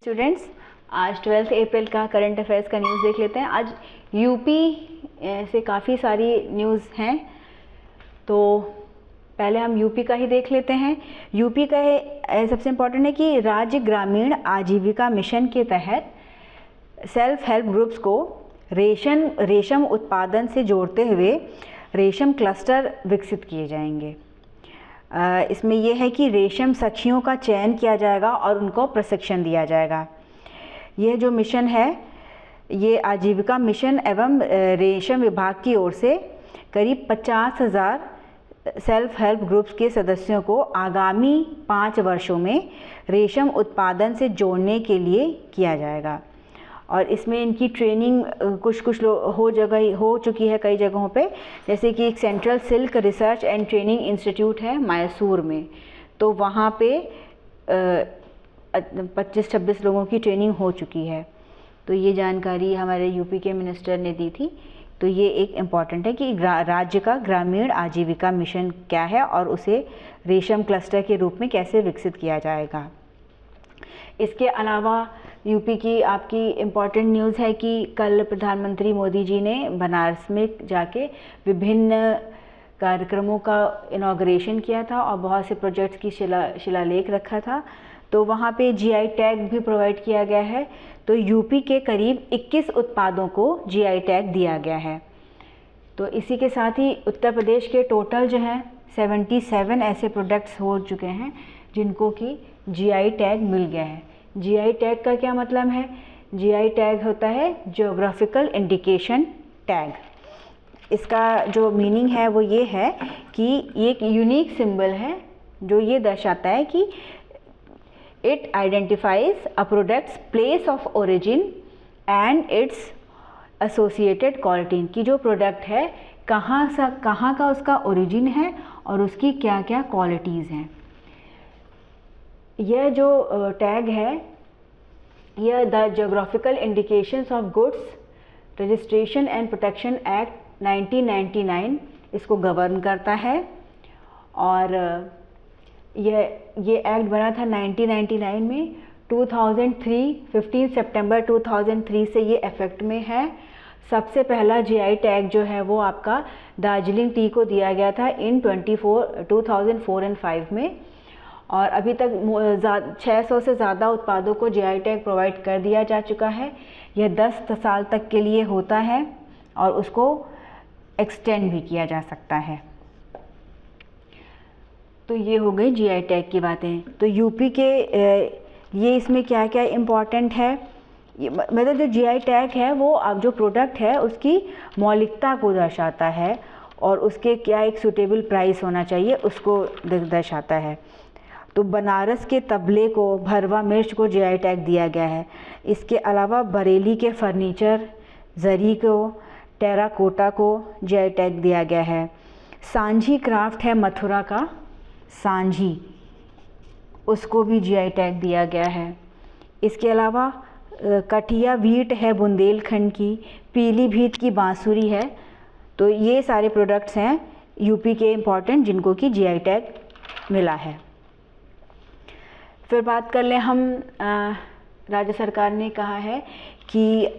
Students, आज 12 अप्रैल का current affairs का न्यूज़ देख लेते हैं। आज यूपी से काफ़ी सारी न्यूज़ हैं, तो पहले हम यूपी का ही देख लेते हैं। यूपी का सबसे इम्पोर्टेंट है कि राज्य ग्रामीण आजीविका मिशन के तहत सेल्फ हेल्प ग्रुप्स को रेशम उत्पादन से जोड़ते हुए रेशम क्लस्टर विकसित किए जाएंगे। इसमें यह है कि रेशम सखियों का चयन किया जाएगा और उनको प्रशिक्षण दिया जाएगा। यह जो मिशन है, ये आजीविका मिशन एवं रेशम विभाग की ओर से करीब 50,000 सेल्फ हेल्प ग्रुप्स के सदस्यों को आगामी 5 वर्षों में रेशम उत्पादन से जोड़ने के लिए किया जाएगा। और इसमें इनकी ट्रेनिंग कुछ हो चुकी है कई जगहों पे, जैसे कि एक central silk research and training institute है मैसूर में, तो वहाँ पे 25-26 लोगों की ट्रेनिंग हो चुकी है। तो ये जानकारी हमारे यूपी के मिनिस्टर ने दी थी। तो ये एक इम्पॉर्टेंट है कि राज्य का ग्रामीण आजीविका मिशन क्या है और उसे रेशम क्लस्टर के रूप में कैसे विकसित किया जाएगा। इसके अलावा यूपी की आपकी इम्पॉर्टेंट न्यूज़ है कि कल प्रधानमंत्री मोदी जी ने बनारस में जाके विभिन्न कार्यक्रमों का इनॉग्रेशन किया था और बहुत से प्रोजेक्ट्स की शिलालेख रखा था। तो वहाँ पे जीआई टैग भी प्रोवाइड किया गया है। तो यूपी के करीब 21 उत्पादों को जीआई टैग दिया गया है। तो इसी के साथ ही उत्तर प्रदेश के टोटल जो हैं 77 ऐसे प्रोडक्ट्स हो चुके हैं जिनको कि जीआई टैग मिल गया है। जीआई टैग का क्या मतलब है? जीआई टैग होता है ज्योग्राफिकल इंडिकेशन टैग। इसका जो मीनिंग है वो ये है कि ये एक यूनिक सिंबल है जो ये दर्शाता है कि it identifies a products place of origin and it's associated quality, की जो प्रोडक्ट है कहाँ का उसका ओरिजिन है और उसकी क्या क्या क्वालिटीज़ हैं। यह जो टैग है यह the geographical indications of goods registration and protection act 1999 इसको गवर्न करता है। और ये एक्ट बना था 1999 में। 15 सितंबर 2003 से ये इफेक्ट में है। सबसे पहला जीआई टैग जो है वो आपका दार्जिलिंग टी को दिया गया था इन 2004 एंड 5 में। और अभी तक 600 से ज़्यादा उत्पादों को जीआई टैग प्रोवाइड कर दिया जा चुका है। यह 10 साल तक के लिए होता है और उसको एक्सटेंड भी किया जा सकता है। तो ये हो गई जीआई टैग की बातें। तो यूपी के ये इसमें क्या क्या इम्पॉर्टेंट है, मतलब जो जीआई टैग है वो अब जो प्रोडक्ट है उसकी मौलिकता को दर्शाता है और उसके क्या एक सूटेबल प्राइस होना चाहिए उसको दर्शाता है। तो बनारस के तबले को, भरवा मिर्च को जीआई टैग दिया गया है। इसके अलावा बरेली के फर्नीचर, जरी को, टेराकोटा को जीआई टैग दिया गया है। सांझी क्राफ्ट है मथुरा का, सांझी, उसको भी जीआई टैग दिया गया है। इसके अलावा कठिया वीट है बुंदेलखंड की, पीलीभीत की बांसुरी है। तो ये सारे प्रोडक्ट्स हैं यूपी के इम्पॉर्टेंट जिनको कि जीआई टैग मिला है। फिर बात कर लें हम, राज्य सरकार ने कहा है कि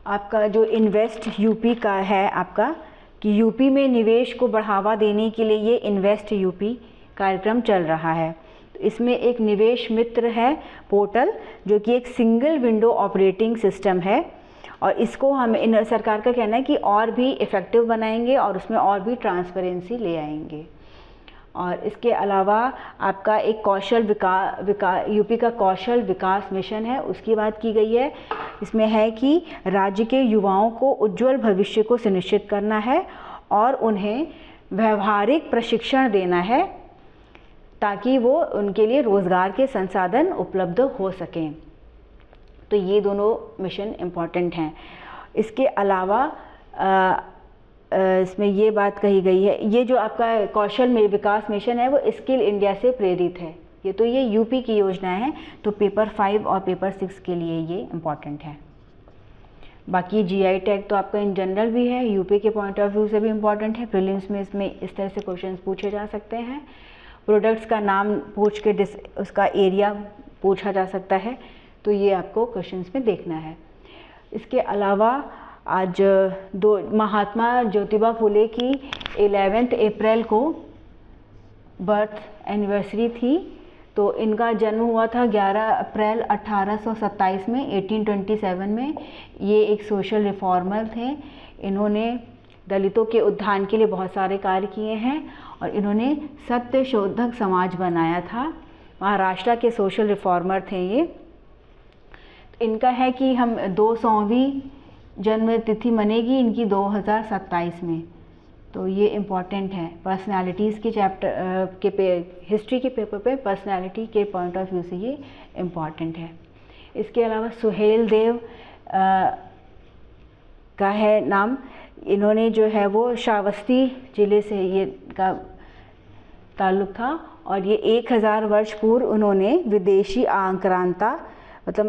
आपका जो इन्वेस्ट यूपी का है आपका, कि यूपी में निवेश को बढ़ावा देने के लिए ये इन्वेस्ट यूपी कार्यक्रम चल रहा है। तो इसमें एक निवेश मित्र है पोर्टल जो कि एक सिंगल विंडो ऑपरेटिंग सिस्टम है और इसको हम सरकार का कहना है कि और भी इफ़ेक्टिव बनाएंगे और उसमें और भी ट्रांसपेरेंसी ले आएंगे। और इसके अलावा आपका एक कौशल यूपी का कौशल विकास मिशन है, उसकी बात की गई है। इसमें है कि राज्य के युवाओं को उज्जवल भविष्य को सुनिश्चित करना है और उन्हें व्यवहारिक प्रशिक्षण देना है ताकि वो उनके लिए रोज़गार के संसाधन उपलब्ध हो सकें। तो ये दोनों मिशन इम्पॉर्टेंट हैं। इसके अलावा इसमें ये बात कही गई है, ये जो आपका कौशल में विकास मिशन है वो स्किल इंडिया से प्रेरित है। ये यूपी की योजना है, तो पेपर 5 और पेपर 6 के लिए ये इम्पॉर्टेंट है। बाकी जीआई टैग तो आपका इन जनरल भी है, यूपी के पॉइंट ऑफ व्यू से भी इम्पॉर्टेंट है। प्रीलिम्स में इसमें इस तरह से क्वेश्चंस पूछे जा सकते हैं। प्रोडक्ट्स का नाम पूछ के उसका एरिया पूछा जा सकता है। तो ये आपको क्वेश्चंस में देखना है। इसके अलावा आज महात्मा ज्योतिबा फुले की 11 अप्रैल को बर्थ एनिवर्सरी थी। तो इनका जन्म हुआ था 11 अप्रैल 1827 में, 1827 में। ये एक सोशल रिफॉर्मर थे। इन्होंने दलितों के उत्थान के लिए बहुत सारे कार्य किए हैं और इन्होंने सत्य शोधक समाज बनाया था। महाराष्ट्र के सोशल रिफॉर्मर थे ये। इनका है कि हम 200वीं जन्म तिथि मनेगी इनकी 2027 में। तो ये इम्पॉर्टेंट है पर्सनालिटीज़ के चैप्टर हिस्ट्री के पेपर पे पर्सनालिटी के पॉइंट ऑफ व्यू से ये इम्पॉर्टेंट है। इसके अलावा सुहेल देव का है नाम। इन्होंने जो है वो श्रावस्ती ज़िले से ये का ताल्लुक़ था और ये 1000 वर्ष पूर्व उन्होंने विदेशी आक्रांता मतलब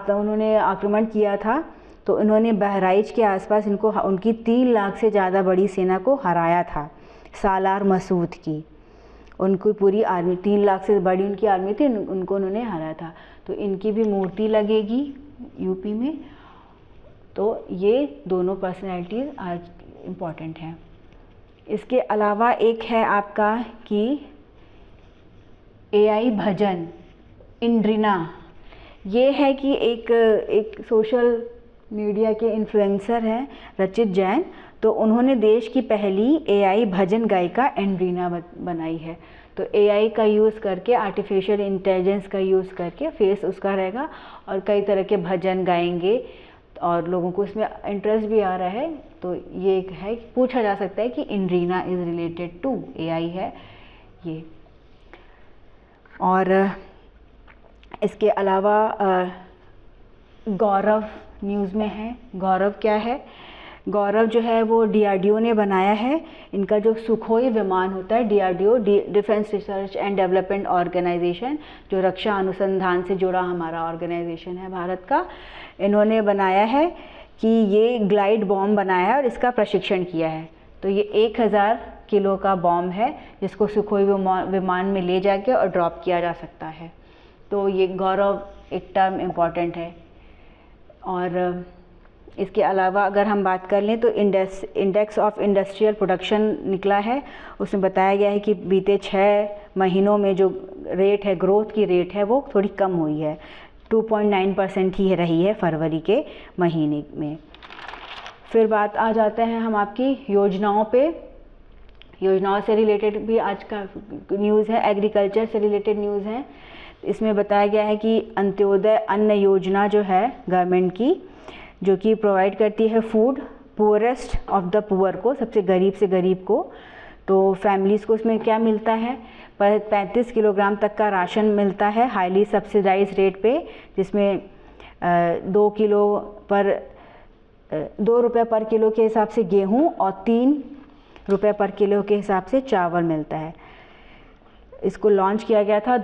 उन्होंने आक्रमण किया था। तो उन्होंने बहराइच के आसपास उनकी 3 लाख से ज़्यादा बड़ी सेना को हराया था। सालार मसूद की उनकी पूरी आर्मी 3 लाख से बड़ी उनकी आर्मी थी, उनको उन्होंने हराया था। तो इनकी भी मूर्ति लगेगी यूपी में। तो ये दोनों पर्सनैलिटीज़ आज इम्पॉर्टेंट हैं। इसके अलावा एक है आपका कि AI भजन इंद्रिना। ये है कि एक सोशल मीडिया के इन्फ्लुएंसर हैं रचित जैन। तो उन्होंने देश की पहली AI भजन गायिका एंड्रीना बनाई है। तो AI का यूज़ करके, आर्टिफिशियल इंटेलिजेंस का यूज़ करके फेस उसका रहेगा और कई तरह के भजन गाएंगे और लोगों को इसमें इंटरेस्ट भी आ रहा है। तो ये एक है, पूछा जा सकता है कि इंड्रीना इज़ रिलेटेड टू AI है ये। और इसके अलावा गौरव न्यूज़ में है। गौरव क्या है? गौरव जो है वो DRDO ने बनाया है। इनका जो सुखोई विमान होता है, DRDO defence research and development organisation, जो रक्षा अनुसंधान से जुड़ा हमारा ऑर्गेनाइजेशन है भारत का, इन्होंने बनाया है कि ये ग्लाइड बॉम्ब बनाया है और इसका प्रशिक्षण किया है। तो ये 1000 किलो का बॉम्ब है जिसको सुखोई विमान में ले जाके और ड्रॉप किया जा सकता है। तो ये गौरव एक टर्म इम्पॉर्टेंट है। और इसके अलावा अगर हम बात कर लें तो इंडेक्स ऑफ इंडस्ट्रियल प्रोडक्शन निकला है। उसमें बताया गया है कि बीते 6 महीनों में जो रेट है, ग्रोथ की रेट है, वो थोड़ी कम हुई है। 2.9% ही रही है फरवरी के महीने में। फिर बात आ जाते हैं हम आपकी योजनाओं पे। योजनाओं से रिलेटेड भी आज का न्यूज़ है, एग्रीकल्चर से रिलेटेड न्यूज़ है। इसमें बताया गया है कि अंत्योदय अन्न योजना जो है गवर्नमेंट की, जो कि प्रोवाइड करती है food poorest of the poor को, सबसे गरीब से गरीब को। तो फैमिलीज़ को इसमें क्या मिलता है? 35 किलोग्राम तक का राशन मिलता है हाईली सब्सिडाइज रेट पे, जिसमें 2 रुपये पर किलो के हिसाब से गेहूं और 3 रुपये पर किलो के हिसाब से चावल मिलता है। इसको लॉन्च किया गया था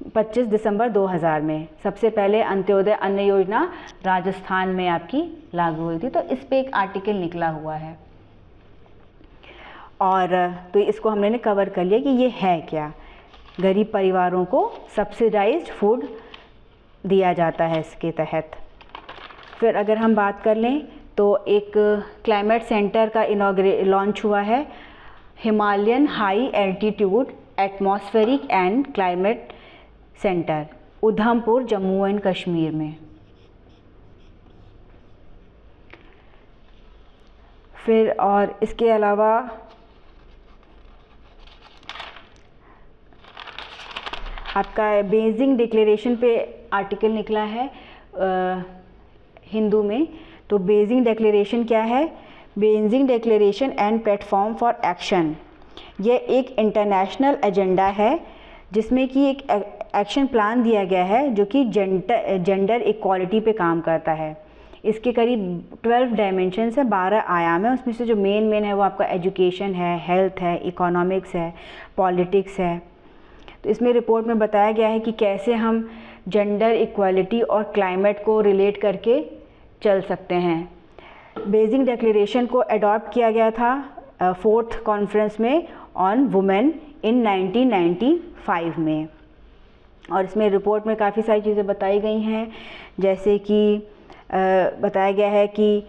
25 दिसंबर 2000 में। सबसे पहले अंत्योदय अन्न योजना राजस्थान में आपकी लागू हुई थी। तो इस पे एक आर्टिकल निकला हुआ है और तो इसको हमने कवर कर लिया कि ये है क्या। गरीब परिवारों को सब्सिडाइज्ड फूड दिया जाता है इसके तहत। फिर अगर हम बात कर लें तो एक क्लाइमेट सेंटर का लॉन्च हुआ है, Himalayan high altitude atmospheric and climate centre, Udhampur, Jammu and Kashmir में। फिर और इसके अलावा आपका बेजिंग डिक्लेरेशन पे आर्टिकल निकला है हिंदू में। तो बेजिंग डिक्लेरेशन क्या है? Beijing declaration and platform for action. ये एक इंटरनेशनल एजेंडा है जिसमें कि एक एक्शन प्लान दिया गया है जो कि जेंडर इक्वालिटी पे काम करता है। इसके करीब 12 डायमेंशंस है, 12 आयाम है। उसमें से जो मेन है वो आपका एजुकेशन है, हेल्थ है, इकोनॉमिक्स है, पॉलिटिक्स है। तो इसमें रिपोर्ट में बताया गया है कि कैसे हम जेंडर इक्वालिटी और क्लाइमेट को रिलेट करके चल सकते हैं। बेजिंग डिक्लेरेशन को अडॉप्ट किया गया था 4th कॉन्फ्रेंस में ऑन वुमेन इन 1995 में। और इसमें रिपोर्ट में काफ़ी सारी चीज़ें बताई गई हैं, जैसे कि बताया गया है कि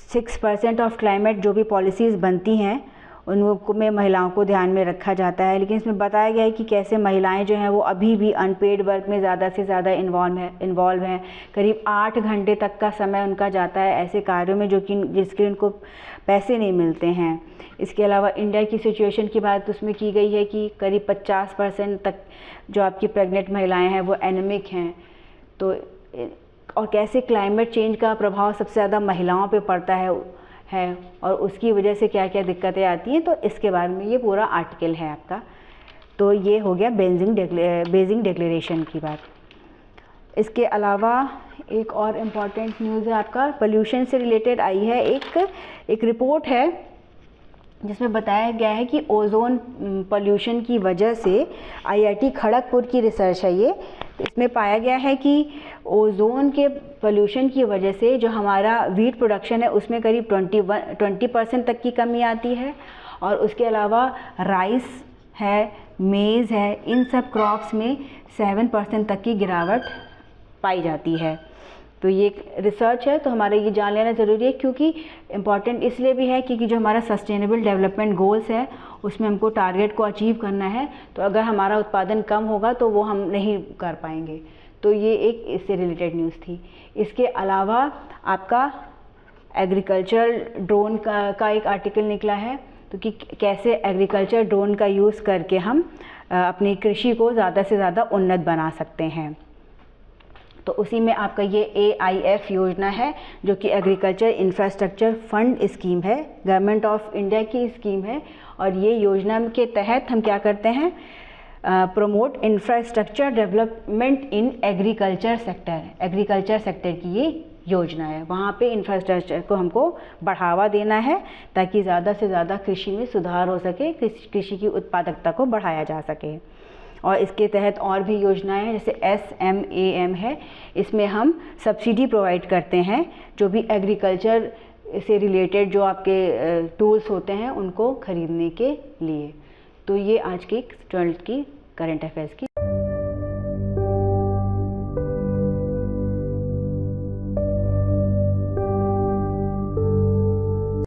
6% ऑफ क्लाइमेट जो भी पॉलिसीज़ बनती हैं उनको में महिलाओं को ध्यान में रखा जाता है। लेकिन इसमें बताया गया है कि कैसे महिलाएं जो हैं वो अभी भी अनपेड वर्क में ज़्यादा से ज़्यादा इन्वॉल्व हैं। करीब 8 घंटे तक का समय उनका जाता है ऐसे कार्यों में जिसके उनको पैसे नहीं मिलते हैं। इसके अलावा इंडिया की सिचुएशन की बात उसमें की गई है कि करीब 50% तक जो आपकी प्रेग्नेंट महिलाएँ हैं वो एनीमिक हैं। तो और कैसे क्लाइमेट चेंज का प्रभाव सबसे ज़्यादा महिलाओं पे पड़ता है और उसकी वजह से क्या क्या दिक्कतें आती हैं, तो इसके बारे में ये पूरा आर्टिकल है आपका। तो ये हो गया बेजिंग डिक्लेरेशन की बात। इसके अलावा एक और इम्पॉर्टेंट न्यूज़ है आपका, पोल्यूशन से रिलेटेड आई है एक रिपोर्ट है जिसमें बताया गया है कि ओजोन पोल्यूशन की वजह से IIT खड़गपुर की रिसर्च है ये। तो इसमें पाया गया है कि ओजोन के पोल्यूशन की वजह से जो हमारा वीट प्रोडक्शन है उसमें करीब 20% तक की कमी आती है। और उसके अलावा राइस है, मेज़ है, इन सब क्रॉप्स में 7% तक की गिरावट पाई जाती है। तो ये एक रिसर्च है, तो हमारा ये जान लेना ज़रूरी है, क्योंकि इम्पॉर्टेंट इसलिए भी है क्योंकि जो हमारा सस्टेनेबल डेवलपमेंट गोल्स है उसमें हमको टारगेट को अचीव करना है। तो अगर हमारा उत्पादन कम होगा तो वो हम नहीं कर पाएंगे। तो ये एक इससे रिलेटेड न्यूज़ थी। इसके अलावा आपका एग्रीकल्चर ड्रोन का एक आर्टिकल निकला है, तो कि कैसे एग्रीकल्चर ड्रोन का यूज़ करके हम अपनी कृषि को ज़्यादा से ज़्यादा उन्नत बना सकते हैं। तो उसी में आपका ये AIF योजना है जो कि एग्रीकल्चर इंफ्रास्ट्रक्चर फंड स्कीम है, गवर्नमेंट ऑफ इंडिया की स्कीम है। और ये योजना के तहत हम क्या करते हैं, promote infrastructure development in agriculture sector की ये योजना है। वहाँ पे इंफ्रास्ट्रक्चर को हमको बढ़ावा देना है ताकि ज़्यादा से ज़्यादा कृषि में सुधार हो सके, कृषि की उत्पादकता को बढ़ाया जा सके। और इसके तहत और भी योजनाएं हैं, जैसे SMAM है, इसमें हम सब्सिडी प्रोवाइड करते हैं जो भी एग्रीकल्चर से रिलेटेड जो आपके टूल्स होते हैं उनको खरीदने के लिए। तो ये आज की 12th की करंट अफेयर्स की